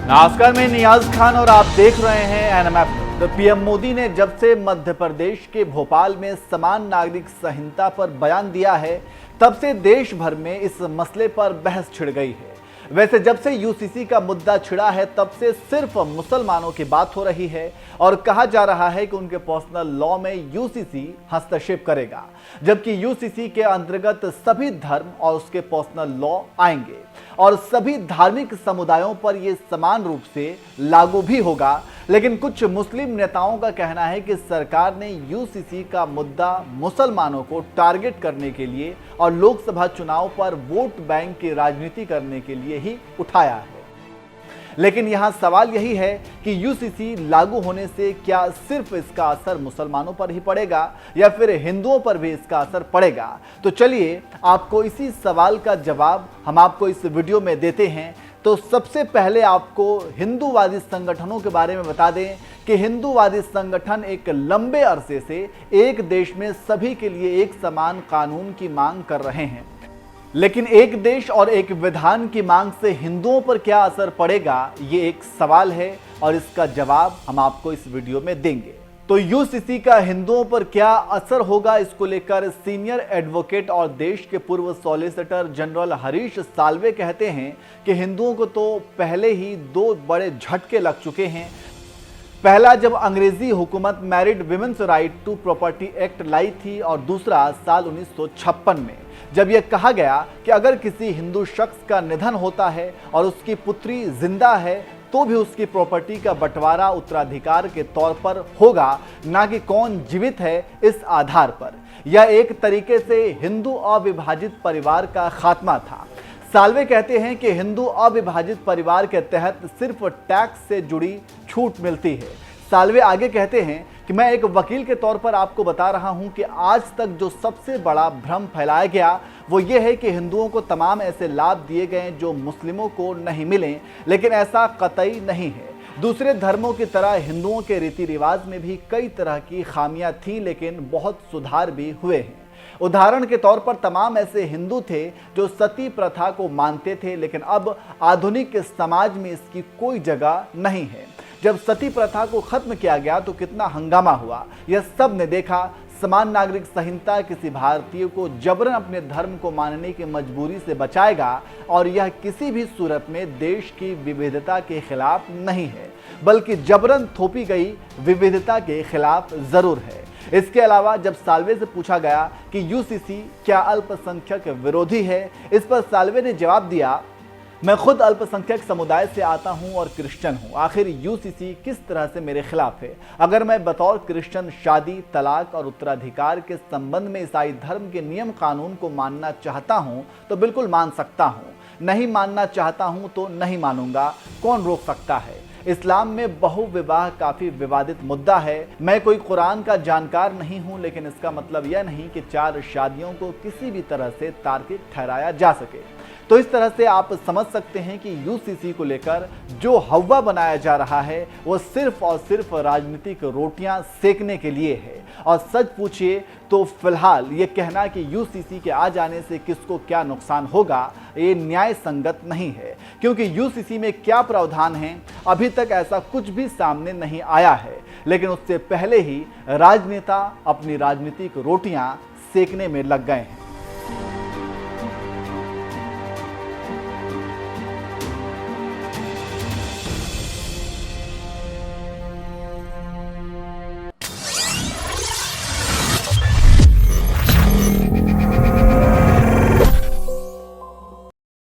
नमस्कार, मैं नियाज खान और आप देख रहे हैं एनएमएफ। तो पीएम मोदी ने जब से मध्य प्रदेश के भोपाल में समान नागरिक संहिता पर बयान दिया है, तब से देश भर में इस मसले पर बहस छिड़ गई है। वैसे जब से यूसीसी का मुद्दा छिड़ा है, तब से सिर्फ मुसलमानों की बात हो रही है और कहा जा रहा है कि उनके पर्सनल लॉ में यूसीसी हस्तक्षेप करेगा, जबकि यूसीसी के अंतर्गत सभी धर्म और उसके पर्सनल लॉ आएंगे और सभी धार्मिक समुदायों पर यह समान रूप से लागू भी होगा। लेकिन कुछ मुस्लिम नेताओं का कहना है कि सरकार ने यूसीसी का मुद्दा मुसलमानों को टारगेट करने के लिए और लोकसभा चुनाव पर वोट बैंक की राजनीति करने के लिए ही उठाया है। लेकिन यहां सवाल यही है कि यूसीसी लागू होने से क्या सिर्फ इसका असर मुसलमानों पर ही पड़ेगा या फिर हिंदुओं पर भी इसका असर पड़ेगा। तो चलिए आपको इसी सवाल का जवाब हम आपको इस वीडियो में देते हैं। तो सबसे पहले आपको हिंदूवादी संगठनों के बारे में बता दें कि हिंदूवादी संगठन एक लंबे अरसे से एक देश में सभी के लिए एक समान कानून की मांग कर रहे हैं। लेकिन एक देश और एक विधान की मांग से हिंदुओं पर क्या असर पड़ेगा, ये एक सवाल है और इसका जवाब हम आपको इस वीडियो में देंगे। तो यूसीसी का हिंदुओं पर क्या असर होगा, इसको लेकर सीनियर एडवोकेट और देश के पूर्व सॉलिसिटर जनरल हरीश साल्वे कहते हैं कि हिंदुओं को तो पहले ही दो बड़े झटके लग चुके हैं। पहला, जब अंग्रेजी हुकूमत married women's right to property act लाई थी, और दूसरा साल 1956 में जब यह कहा गया कि अगर किसी हिंदू शख्स का निधन होता है और उसकी पुत्री जिंदा है तो भी उसकी प्रॉपर्टी का बंटवारा उत्तराधिकार के तौर पर होगा, ना कि कौन जीवित है इस आधार पर। यह एक तरीके से हिंदू अविभाजित परिवार का खात्मा था। साल्वे कहते हैं कि हिंदू अविभाजित परिवार के तहत सिर्फ टैक्स से जुड़ी छूट मिलती है। साल्वे आगे कहते हैं कि मैं एक वकील के तौर पर आपको बता रहा हूं कि आज तक जो सबसे बड़ा भ्रम फैलाया गया वो ये है कि हिंदुओं को तमाम ऐसे लाभ दिए गए जो मुस्लिमों को नहीं मिले, लेकिन ऐसा कतई नहीं है। दूसरे धर्मों की तरह हिंदुओं के रीति रिवाज में भी कई तरह की खामियां थीं, लेकिन बहुत सुधार भी हुए हैं। उदाहरण के तौर पर तमाम ऐसे हिंदू थे जो सती प्रथा को मानते थे, लेकिन अब आधुनिक समाज में इसकी कोई जगह नहीं है। जब सती प्रथा को खत्म किया गया तो कितना हंगामा हुआ, यह सब ने देखा। समान नागरिक संहिता किसी भारतीय को जबरन अपने धर्म को मानने की मजबूरी से बचाएगा और यह किसी भी सूरत में देश की विविधता के खिलाफ नहीं है, बल्कि जबरन थोपी गई विविधता के खिलाफ जरूर है। इसके अलावा जब साल्वे से पूछा गया कि यूसीसी क्या अल्पसंख्यक विरोधी है, इस पर साल्वे ने जवाब दिया, मैं खुद अल्पसंख्यक समुदाय से आता हूं और क्रिश्चियन हूं, आखिर यूसीसी किस तरह से मेरे खिलाफ है। अगर मैं बतौर क्रिश्चियन शादी, तलाक और उत्तराधिकार के संबंध में ईसाई धर्म के नियम कानून को मानना चाहता हूं तो बिल्कुल मान सकता हूं, नहीं मानना चाहता हूं तो नहीं मानूंगा, कौन रोक सकता है। इस्लाम में बहुविवाह काफी विवादित मुद्दा है। मैं कोई कुरान का जानकार नहीं हूं, लेकिन इसका मतलब यह नहीं कि 4 शादियों को किसी भी तरह से तार्किक ठहराया जा सके। तो इस तरह से आप समझ सकते हैं कि यूसीसी को लेकर जो हवा बनाया जा रहा है वो सिर्फ और सिर्फ राजनीतिक रोटियां सेकने के लिए है। और सच पूछिए तो फिलहाल ये कहना कि यूसीसी के आ जाने से किसको क्या नुकसान होगा, ये न्याय संगत नहीं है, क्योंकि यूसीसी में क्या प्रावधान है अभी तक ऐसा कुछ भी सामने नहीं आया है। लेकिन उससे पहले ही राजनेता अपनी राजनीतिक रोटियां सेकने में लग गए हैं।